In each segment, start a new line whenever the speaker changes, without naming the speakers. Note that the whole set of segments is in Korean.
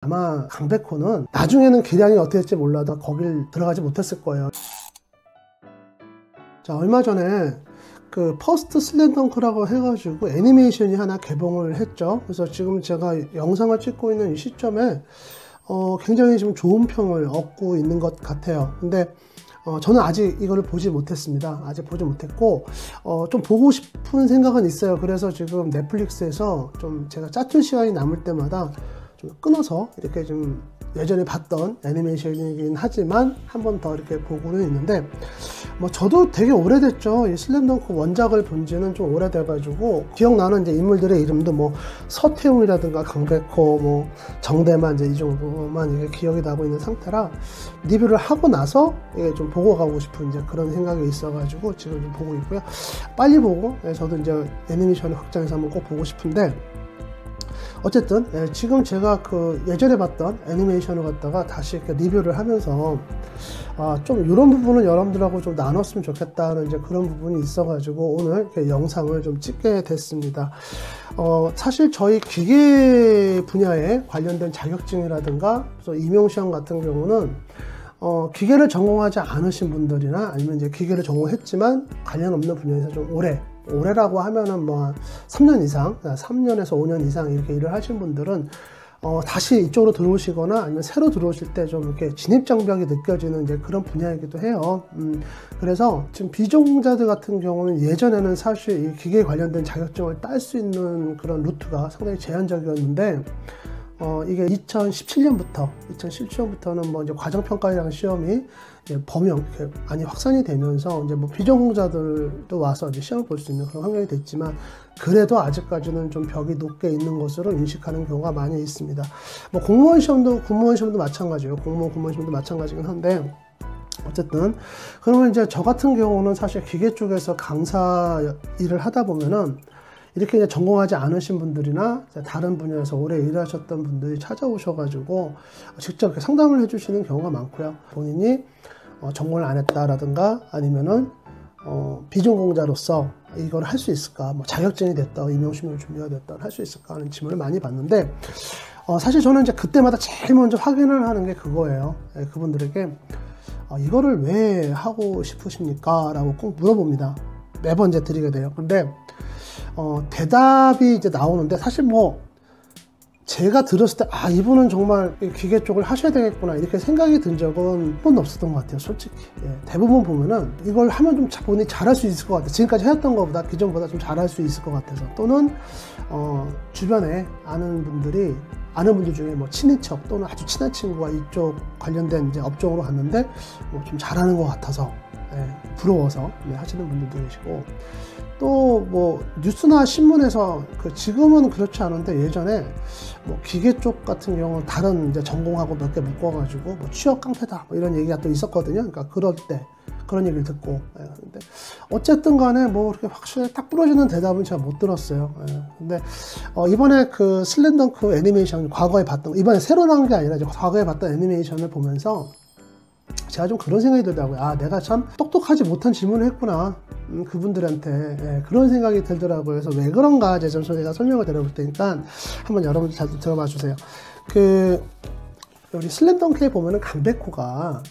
아마 강백호는 나중에는 기량이 어떻게 될지 몰라도 거길 들어가지 못했을 거예요. 자, 얼마 전에 그 퍼스트 슬램덩크라고 해가지고 애니메이션이 하나 개봉을 했죠. 그래서 지금 제가 영상을 찍고 있는 이 시점에 굉장히 좀 좋은 평을 얻고 있는 것 같아요. 근데 저는 아직 이거를 보지 못했습니다. 아직 보지 못했고 좀 보고 싶은 생각은 있어요. 그래서 지금 넷플릭스에서 좀 제가 짜투 시간이 남을 때마다 좀 끊어서 이렇게 좀 예전에 봤던 애니메이션이긴 하지만 한 번 더 이렇게 보고는 있는데, 저도 되게 오래됐죠. 이 슬램덩크 원작을 본 지는 좀 오래돼가지고 기억나는 이제 인물들의 이름도 서태웅이라든가 강백호, 정대만 이제 이 정도만 이게 기억이 나고 있는 상태라 리뷰를 하고 나서 이게 좀 보고 가고 싶은 이제 그런 생각이 있어가지고 지금 좀 보고 있고요. 빨리 보고 저도 이제 애니메이션을 확장해서 한번 꼭 보고 싶은데, 어쨌든 지금 제가 그 예전에 봤던 애니메이션을 갖다가 다시 이렇게 리뷰를 하면서 좀 이런 부분은 여러분들하고 좀 나눴으면 좋겠다는 이제 그런 부분이 있어가지고 오늘 이렇게 영상을 좀 찍게 됐습니다. 사실 저희 기계 분야에 관련된 자격증이라든가 또 임용시험 같은 경우는 기계를 전공하지 않으신 분들이나 아니면 이제 기계를 전공했지만 관련 없는 분야에서 좀 올해라고 하면은 3년 이상, 3년에서 5년 이상 이렇게 일을 하신 분들은 다시 이쪽으로 들어오시거나 아니면 새로 들어오실 때 좀 이렇게 진입장벽이 느껴지는 이제 그런 분야이기도 해요. 그래서 지금 비전공자들 같은 경우는 예전에는 사실 이 기계에 관련된 자격증을 딸 수 있는 그런 루트가 상당히 제한적이었는데, 이게 2017년부터는 이제 과정평가이라는 시험이 범용 이렇게 많이 확산이 되면서 이제 비전공자들도 와서 이제 시험을 볼 수 있는 그런 환경이 됐지만, 그래도 아직까지는 좀 벽이 높게 있는 것으로 인식하는 경우가 많이 있습니다. 공무원 시험도 마찬가지예요. 공무원 시험도 마찬가지긴 한데, 어쨌든 그러면 이제 저 같은 경우는 사실 기계 쪽에서 강사 일을 하다 보면은 이렇게 이제 전공하지 않으신 분들이나 다른 분야에서 오래 일하셨던 분들이 찾아오셔가지고 직접 이렇게 상담을 해주시는 경우가 많고요. 본인이 전공을 안 했다라든가 아니면은 비전공자로서 이걸 할 수 있을까, 자격증이 됐다, 임용시험을 준비가 됐다, 할 수 있을까 하는 질문을 많이 받는데, 사실 저는 이제 그때마다 제일 먼저 확인을 하는 게 그거예요. 그분들에게 이거를 왜 하고 싶으십니까? 라고 꼭 물어봅니다. 매번 이제 드리게 돼요. 근데 대답이 이제 나오는데, 사실 제가 들었을 때 이분은 정말 기계 쪽을 하셔야 되겠구나 이렇게 생각이 든 적은 한 번도 없었던 것 같아요, 솔직히. 대부분 보면은 이걸 하면 좀 본인이 잘할 수 있을 것 같아요. 지금까지 해왔던 것보다, 기존보다 좀 잘할 수 있을 것 같아서, 또는 주변에 아는 분들 중에 친인척 또는 아주 친한 친구가 이쪽 관련된 이제 업종으로 갔는데 좀 잘하는 것 같아서 부러워서 하시는 분들도 계시고, 또 뉴스나 신문에서 지금은 그렇지 않은데 예전에 기계 쪽 같은 경우는 다른 이제 전공하고 몇 개 묶어가지고 취업 깡패다 이런 얘기가 또 있었거든요. 그러니까 그럴 때 그런 얘기를 듣고, 근데 어쨌든 간에 그렇게 확실히 딱 부러지는 대답은 제가 못 들었어요. 근데 이번에 그 슬램덩크 애니메이션, 과거에 봤던, 이번에 새로 나온 게 아니라 이제 과거에 봤던 애니메이션을 보면서 제가 좀 그런 생각이 들더라고요. 내가 참 똑똑하지 못한 질문을 했구나, 그분들한테. 그런 생각이 들더라고요. 그래서 왜 그런가 제가 설명을 드려볼 테니까 한번 여러분들 잘 들어봐 주세요. 우리 슬램덩크에 보면은 강백호가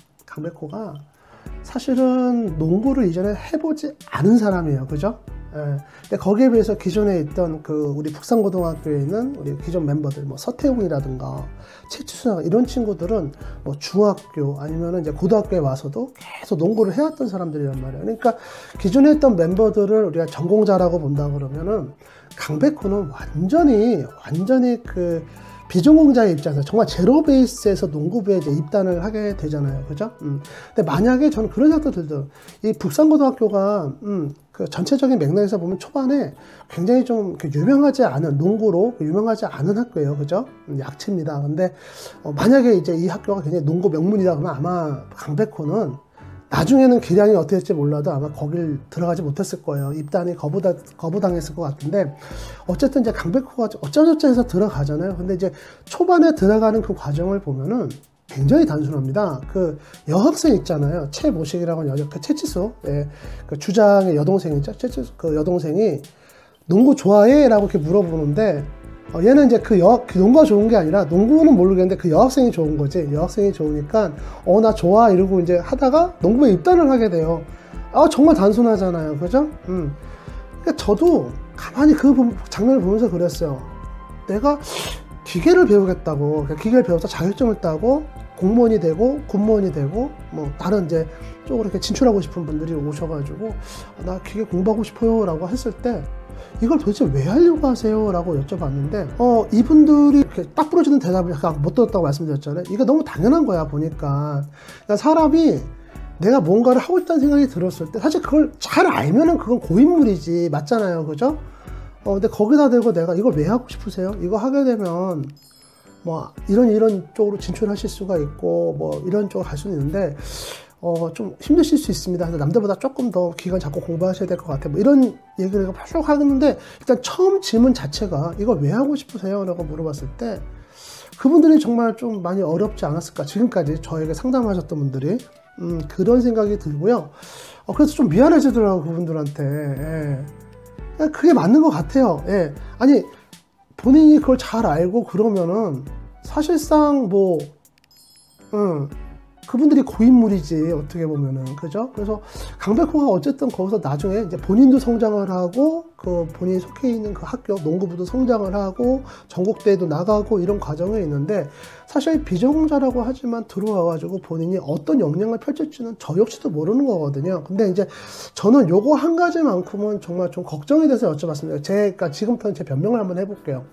사실은 농구를 이전에 해보지 않은 사람이에요. 그죠? 근데 거기에 비해서 기존에 있던 우리 북산고등학교에 있는 우리 기존 멤버들, 서태웅이라든가 최치수나 이런 친구들은 중학교 아니면 이제 고등학교에 와서도 계속 농구를 해왔던 사람들이란 말이에요. 그러니까 기존에 있던 멤버들을 우리가 전공자라고 본다 그러면은 강백호는 완전히 비전공자의 입장에서 정말 제로 베이스에서 농구부에 이제 입단을 하게 되잖아요. 그죠? 근데 만약에 저는 그런 생각도 들더라고요. 이 북산고등학교가, 그 전체적인 맥락에서 보면 초반에 굉장히 좀 유명하지 않은, 농구로 유명하지 않은 학교예요. 그죠? 약체입니다. 근데, 만약에 이제 이 학교가 굉장히 농구 명문이다 그러면 아마 강백호는 나중에는 기량이 어떻게 될지 몰라도 아마 거길 들어가지 못했을 거예요. 입단이 거부당했을 것 같은데, 어쨌든 이제 강백호가 어쩌저쩌해서 들어가잖아요. 근데 이제 초반에 들어가는 그 과정을 보면은 굉장히 단순합니다. 여학생 있잖아요. 최모식이라고 하는 최치수, 그 주장의 여동생이죠. 최치수, 그 여동생이 농구 좋아해? 라고 이렇게 물어보는데, 얘는 이제 그 농구가 좋은 게 아니라, 농구는 모르겠는데 그 여학생이 좋은 거지. 여학생이 좋으니까 나 좋아 이러고 이제 하다가 농구에 입단을 하게 돼요. 정말 단순하잖아요, 그죠? 그러니까 저도 가만히 그 장면을 보면서 그랬어요. 내가 기계를 배우겠다고, 그러니까 기계를 배워서 자격증을 따고 공무원이 되고 군무원이 되고 뭐 다른 이제 쪽으로 이렇게 진출하고 싶은 분들이 오셔가지고 나 기계 공부하고 싶어요 라고 했을 때, 이걸 도대체 왜 하려고 하세요? 라고 여쭤봤는데, 이분들이 이렇게 딱 부러지는 대답을 못 들었다고 말씀드렸잖아요. 이게 너무 당연한 거야, 보니까. 그러니까 사람이 내가 뭔가를 하고 있다는 생각이 들었을 때, 사실 그걸 잘 알면은 그건 고인물이지, 맞잖아요, 그죠? 근데 거기다 대고 내가 이걸 왜 하고 싶으세요? 이거 하게 되면 뭐 이런 쪽으로 진출하실 수가 있고 뭐 이런 쪽으로 갈 수는 있는데 좀 힘드실 수 있습니다. 남들보다 조금 더 기간 잡고 공부하셔야 될 것 같아요. 뭐 이런 얘기를 쭉 하는데, 일단 처음 질문 자체가 이걸 왜 하고 싶으세요? 라고 물어봤을 때 그분들이 정말 좀 많이 어렵지 않았을까, 지금까지 저에게 상담하셨던 분들이. 그런 생각이 들고요. 그래서 좀 미안해지더라고요, 그분들한테. 예. 그게 맞는 것 같아요. 예. 아니, 본인이 그걸 잘 알고 그러면은 사실상 뭐 그분들이 고인물이지, 어떻게 보면은, 그죠? 그래서 강백호가 어쨌든 거기서 나중에 이제 본인도 성장을 하고, 그 본인이 속해 있는 그 학교 농구부도 성장을 하고 전국대회도 나가고 이런 과정에 있는데, 사실 비전공자라고 하지만 들어와가지고 본인이 어떤 역량을 펼칠지는 저 역시도 모르는 거거든요. 근데 이제 저는 요거 한 가지만큼은 정말 좀 걱정이 돼서 여쭤봤습니다. 제가 지금부터는 제 변명을 한번 해볼게요.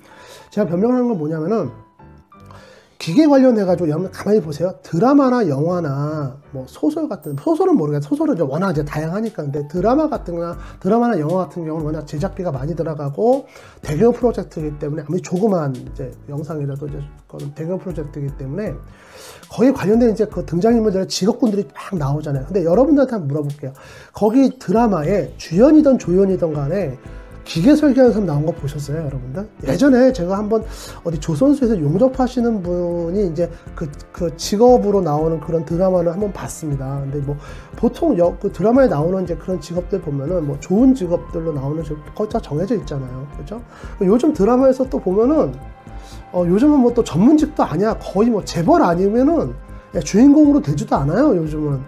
제가 변명을 하는 건 뭐냐면은, 기계 관련해가지고 여러분 가만히 보세요. 드라마나 영화나 뭐 소설 같은, 소설은 모르겠어요. 소설은 이제 워낙 이제 다양하니까. 근데 드라마나 영화 같은 경우는 워낙 제작비가 많이 들어가고 대규모 프로젝트이기 때문에, 아무리 조그만 이제 영상이라도 이제 대규모 프로젝트이기 때문에 거기 관련된 이제 그 등장인물들의 직업군들이 막 나오잖아요. 근데 여러분들한테 한번 물어볼게요. 거기 드라마에 주연이든 조연이든 간에 기계 설계하는 사람 나온 거 보셨어요, 여러분들? 예전에 제가 한번 어디 조선소에서 용접하시는 분이 이제 그 직업으로 나오는 그런 드라마를 한번 봤습니다. 근데 뭐 보통 그 드라마에 나오는 이제 그런 직업들 보면은 뭐 좋은 직업들로 나오는 직업 거의 다 정해져 있잖아요, 그죠? 요즘 드라마에서 또 보면은 요즘은 뭐 또 전문직도 아니야. 거의 뭐 재벌 아니면은 주인공으로 되지도 않아요, 요즘은.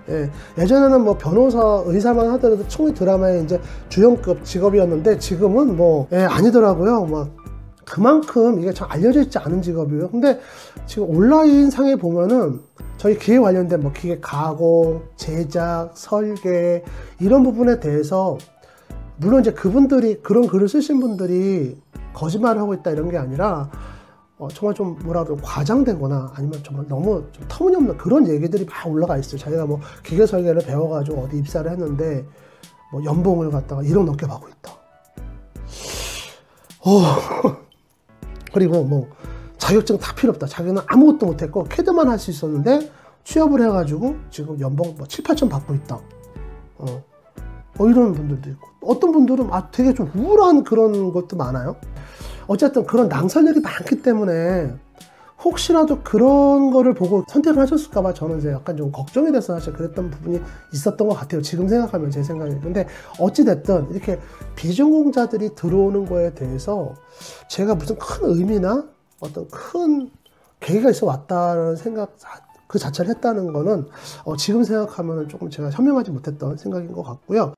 예전에는 뭐 변호사, 의사만 하더라도 충분히 드라마의 이제 주연급 직업이었는데, 지금은 뭐, 아니더라고요. 막, 그만큼 이게 잘 알려져 있지 않은 직업이에요. 근데 지금 온라인 상에 보면은 저희 기계 관련된 뭐 기계 가공, 제작, 설계, 이런 부분에 대해서, 물론 이제 그분들이, 그런 글을 쓰신 분들이 거짓말을 하고 있다 이런 게 아니라, 정말 좀 뭐라 그래요, 과장되거나 아니면 정말 너무 좀 터무니없는 그런 얘기들이 막 올라가 있어요. 자기가 뭐 기계 설계를 배워가지고 어디 입사를 했는데 뭐 연봉을 갖다가 1억 넘게 받고 있다. 그리고 뭐 자격증 다 필요 없다. 자기는 아무것도 못했고 캐드만 할 수 있었는데 취업을 해가지고 지금 연봉 뭐 7, 8천 받고 있다. 이런 분들도 있고, 어떤 분들은 되게 좀 우울한 그런 것도 많아요. 어쨌든 그런 낭설들이 많기 때문에 혹시라도 그런 거를 보고 선택을 하셨을까봐 저는 이제 약간 좀 걱정이 돼서 사실 그랬던 부분이 있었던 것 같아요. 지금 생각하면, 제 생각에. 근데 어찌됐든 이렇게 비전공자들이 들어오는 거에 대해서 제가 무슨 큰 의미나 어떤 큰 계기가 있어 왔다는 생각 그 자체를 했다는 거는 지금 생각하면 조금 제가 현명하지 못했던 생각인 것 같고요.